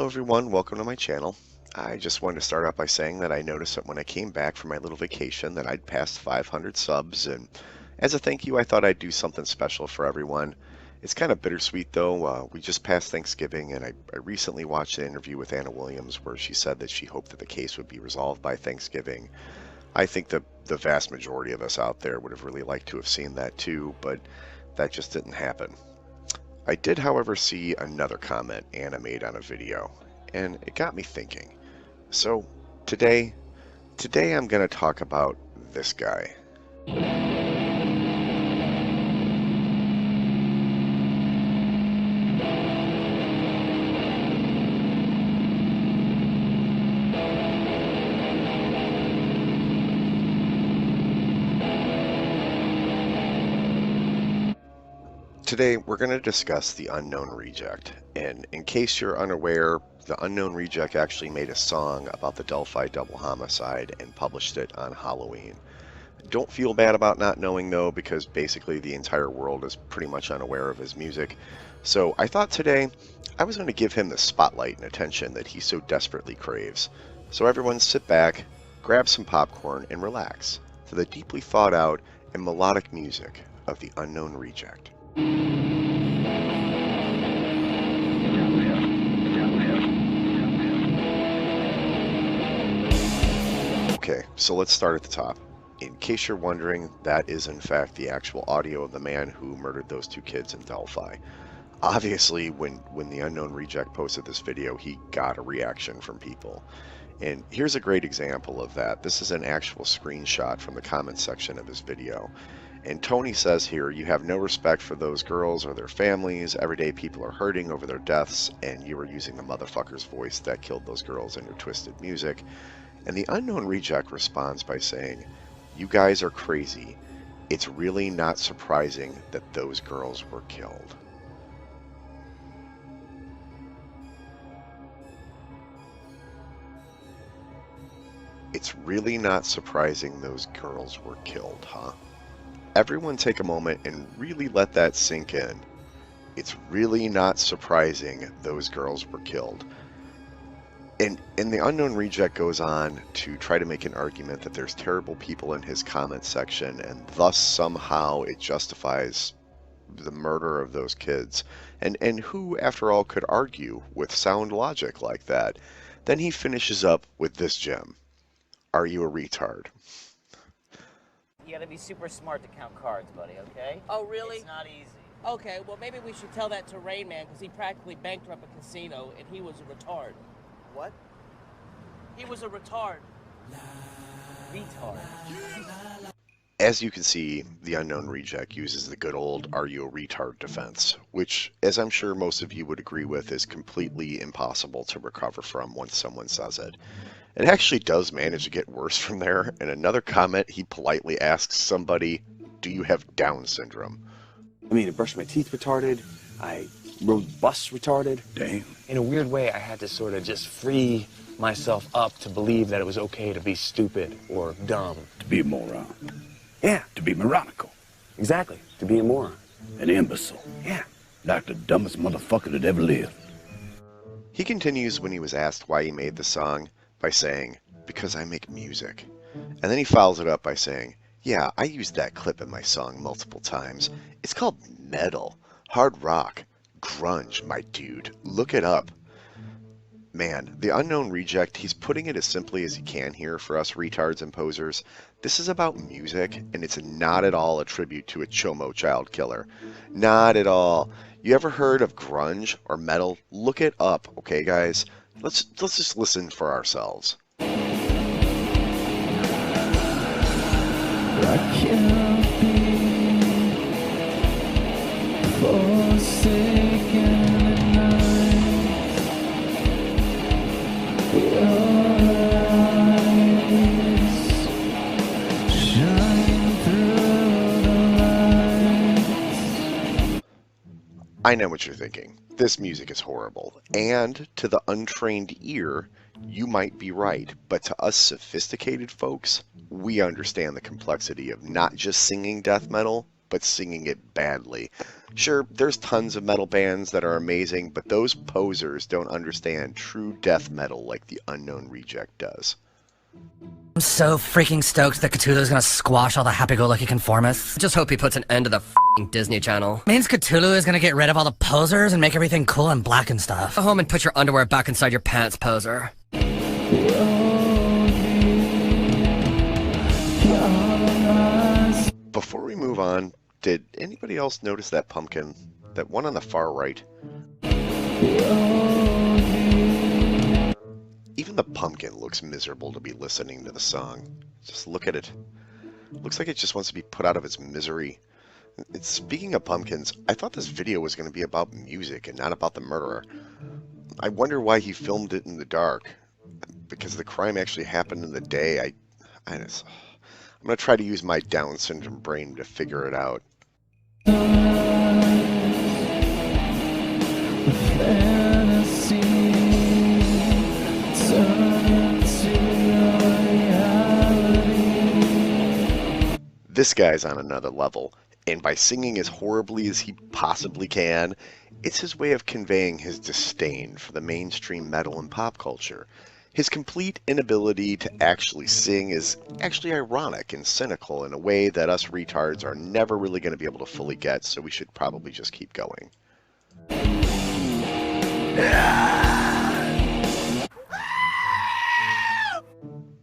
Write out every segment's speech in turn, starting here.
Hello everyone, welcome to my channel. I just wanted to start out by saying that I noticed that when I came back from my little vacation that I'd passed 500 subs, and as a thank you I thought I'd do something special for everyone. It's kind of bittersweet though. We just passed Thanksgiving, and I recently watched an interview with Anna Williams where she said that she hoped that the case would be resolved by Thanksgiving. I think the vast majority of us out there would have really liked to have seen that too, but that just didn't happen. I did, however, see another comment Anna made on a video, and it got me thinking. So today I'm going to talk about this guy. Today we're going to discuss the Unknown Reject, and in case you're unaware, the Unknown Reject actually made a song about the Delphi double homicide and published it on Halloween. Don't feel bad about not knowing though, because basically the entire world is pretty much unaware of his music. So I thought today I was going to give him the spotlight and attention that he so desperately craves. So everyone sit back, grab some popcorn, and relax to the deeply thought out and melodic music of the Unknown Reject. Okay, so let's start at the top. In case you're wondering, that is in fact the actual audio of the man who murdered those two kids in Delphi. Obviously, when the Unknown Reject posted this video, he got a reaction from people. And here's a great example of that. This is an actual screenshot from the comment section of his video. And Tony says here, "You have no respect for those girls or their families. Everyday people are hurting over their deaths, and you are using the motherfucker's voice that killed those girls in your twisted music." And the Unknown Reject responds by saying, "You guys are crazy. It's really not surprising that those girls were killed." It's really not surprising those girls were killed, huh? Everyone take a moment and really let that sink in. It's really not surprising those girls were killed. And the Unknown Reject goes on to try to make an argument that there's terrible people in his comment section, and thus somehow it justifies the murder of those kids. And who, after all, could argue with sound logic like that? Then he finishes up with this gem. "Are you a retard?" You gotta be super smart to count cards, buddy, okay? Oh, really? It's not easy. Okay, well, maybe we should tell that to Rain Man, because he practically bankrupted a casino, and he was a retard. What? He was a retard. Retard. As you can see, the Unknown Reject uses the good old "are you a retard" defense, which, as I'm sure most of you would agree with, is completely impossible to recover from once someone says it. It actually does manage to get worse from there. In another comment, he politely asks somebody, "Do you have Down syndrome?" I mean, I brushed my teeth retarded. I rode bus retarded. Damn. In a weird way, I had to sort of just free myself up to believe that it was okay to be stupid or dumb. To be a moron. Yeah, To be moronical. exactly. To be a moron. An imbecile. Yeah. Like the dumbest motherfucker that ever lived. He continues when he was asked why he made the song by saying, "Because I make music." And then he follows it up by saying, "Yeah, I used that clip in my song multiple times. It's called metal, hard rock, grunge, my dude. Look it up." Man, the Unknown Reject, he's putting it as simply as he can here for us retards and posers. This is about music, and it's not at all a tribute to a chomo child killer. Not at all. You ever heard of grunge or metal? Look it up, okay guys? Let's just listen for ourselves. I can't be forsaken at night. Your eyes shine through the lights. I know what you're thinking. This music is horrible. And to the untrained ear, you might be right. But to us sophisticated folks, we understand the complexity of not just singing death metal, but singing it badly. Sure, there's tons of metal bands that are amazing, but those posers don't understand true death metal like the Unknown Reject does. I'm so freaking stoked that Cthulhu's gonna squash all the happy-go-lucky conformists. Just hope he puts an end to the f***ing Disney Channel. Means Cthulhu is gonna get rid of all the posers and make everything cool and black and stuff. Go home and put your underwear back inside your pants, poser. Before we move on, did anybody else notice that pumpkin? That one on the far right? Even the pumpkin looks miserable to be listening to the song. Just look at it. Looks like it just wants to be put out of its misery. Speaking of pumpkins, I thought this video was going to be about music and not about the murderer. I wonder why he filmed it in the dark. Because the crime actually happened in the day. I'm going to try to use my Down syndrome brain to figure it out. This guy's on another level, and by singing as horribly as he possibly can, it's his way of conveying his disdain for the mainstream metal and pop culture. His complete inability to actually sing is actually ironic and cynical in a way that us retards are never really going to be able to fully get, so we should probably just keep going.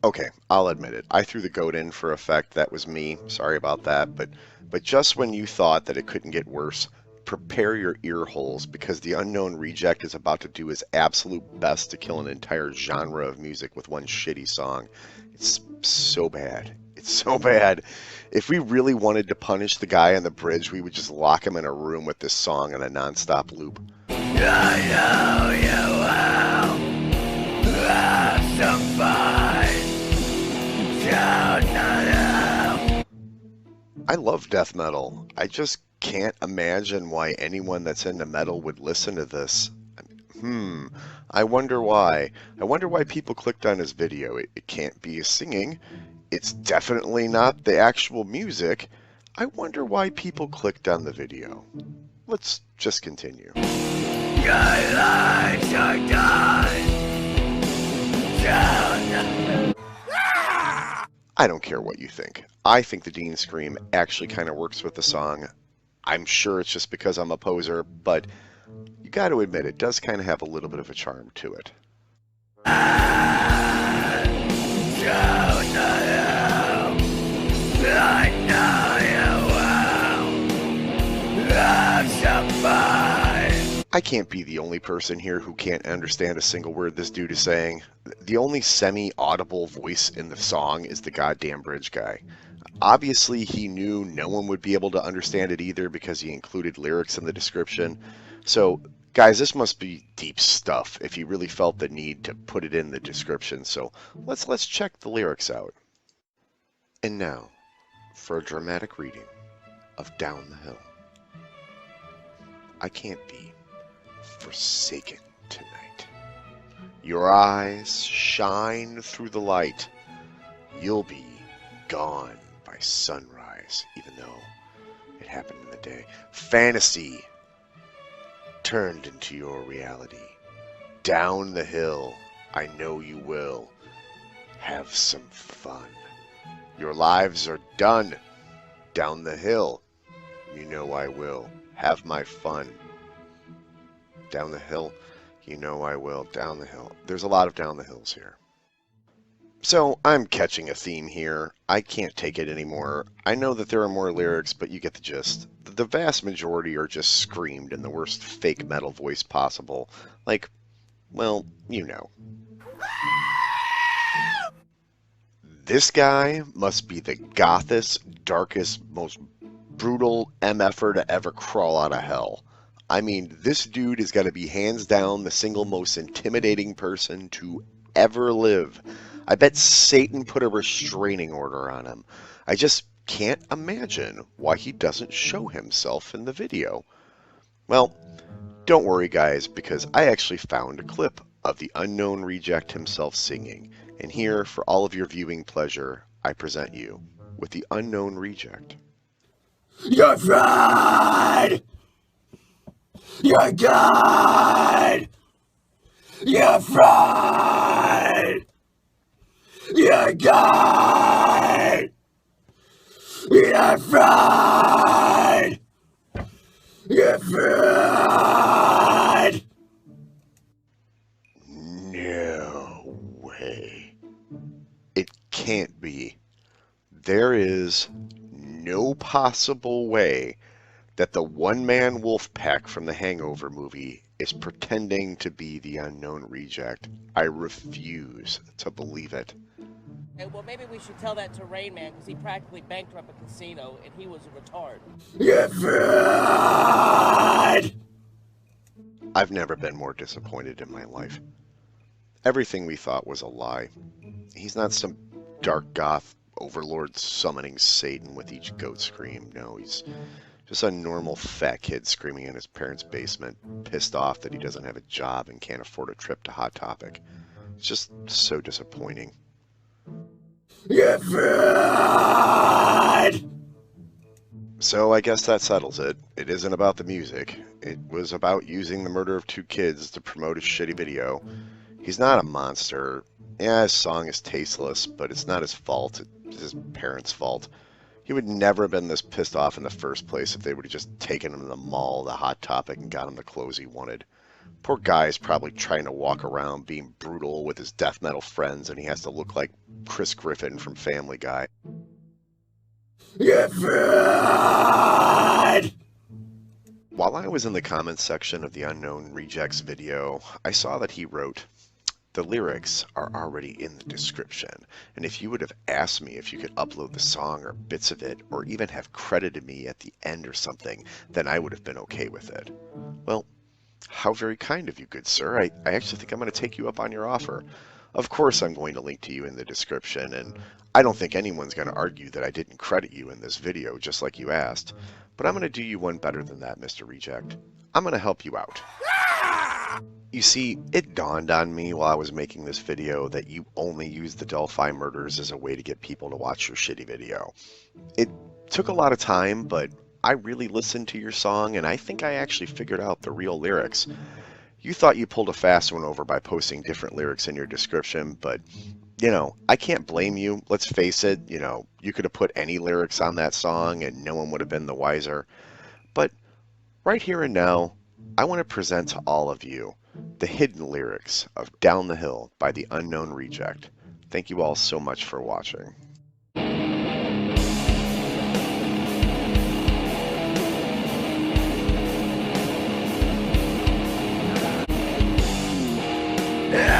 Okay, I'll admit it. I threw the goat in for effect. That was me. Sorry about that. But just when you thought that it couldn't get worse, prepare your ear holes, because the Unknown Reject is about to do his absolute best to kill an entire genre of music with one shitty song. It's so bad. It's so bad. If we really wanted to punish the guy on the bridge, we would just lock him in a room with this song on a non-stop loop. I know you will have some fun. I love death metal. I just can't imagine why anyone that's into metal would listen to this. I wonder why. I wonder why people clicked on his video. It can't be his singing. It's definitely not the actual music. I wonder why people clicked on the video. Let's just continue. Your lives are done. I don't care what you think. I think the Dean Scream actually kind of works with the song. I'm sure it's just because I'm a poser, but you got to admit it does kind of have a little bit of a charm to it. I can't be the only person here who can't understand a single word this dude is saying. The only semi-audible voice in the song is the goddamn bridge guy. Obviously, he knew no one would be able to understand it either because he included lyrics in the description. So, guys, this must be deep stuff if he really felt the need to put it in the description. So, let's check the lyrics out. And now, for a dramatic reading of Down the Hill. I can't be forsaken tonight. Your eyes shine through the light. You'll be gone by sunrise, even though it happened in the day. Fantasy turned into your reality. Down the hill, I know you will have some fun. Your lives are done. Down the hill, you know I will have my fun. Down the hill, you know I will. Down the hill. There's a lot of down the hills here. So, I'm catching a theme here. I can't take it anymore. I know that there are more lyrics, but you get the gist. The vast majority are just screamed in the worst fake metal voice possible. Like, well, you know. This guy must be the gothest, darkest, most brutal MFer to ever crawl out of hell. I mean, this dude is going to be hands down the single most intimidating person to ever live. I bet Satan put a restraining order on him. I just can't imagine why he doesn't show himself in the video. Well, don't worry guys, because I actually found a clip of the Unknown Reject himself singing. And here, for all of your viewing pleasure, I present you with the Unknown Reject. You're fried! You're gone! You're fried! You're gone! You're fried! You're fried! No way. It can't be. There is no possible way that the one-man wolf pack from the Hangover movie is pretending to be the unknown reject. I refuse to believe it. Hey, well, maybe we should tell that to Rain Man, because he practically bankrupt a casino, and he was a retard. You're fried! I've never been more disappointed in my life. Everything we thought was a lie. He's not some dark goth overlord summoning Satan with each goat scream. No, he's just a normal fat kid screaming in his parents' basement, pissed off that he doesn't have a job and can't afford a trip to Hot Topic. It's just so disappointing. You're fried! So I guess that settles it. It isn't about the music. It was about using the murder of 2 kids to promote his shitty video. He's not a monster. Yeah, his song is tasteless, but it's not his fault. It's his parents' fault. He would never have been this pissed off in the first place if they would have just taken him to the mall, the Hot Topic, and got him the clothes he wanted. Poor guy's probably trying to walk around being brutal with his death metal friends, and he has to look like Chris Griffin from Family Guy. You're fried! While I was in the comments section of the Unknown Rejects video, I saw that he wrote, "The lyrics are already in the description, and if you would have asked me if you could upload the song or bits of it, or even have credited me at the end or something, then I would have been okay with it." Well, how very kind of you, good sir. I actually think I'm going to take you up on your offer. Of course I'm going to link to you in the description, and I don't think anyone's going to argue that I didn't credit you in this video just like you asked. But I'm going to do you one better than that, Mr. Reject. I'm going to help you out. You see, it dawned on me while I was making this video that you only use the Delphi murders as a way to get people to watch your shitty video. It took a lot of time, but I really listened to your song, and I think I actually figured out the real lyrics. You thought you pulled a fast one over by posting different lyrics in your description, but, you know, I can't blame you. Let's face it, you know, you could have put any lyrics on that song and no one would have been the wiser. But right here and now, I want to present to all of you the hidden lyrics of Down the Hill by the Unknown Reject. Thank you all so much for watching. Yeah.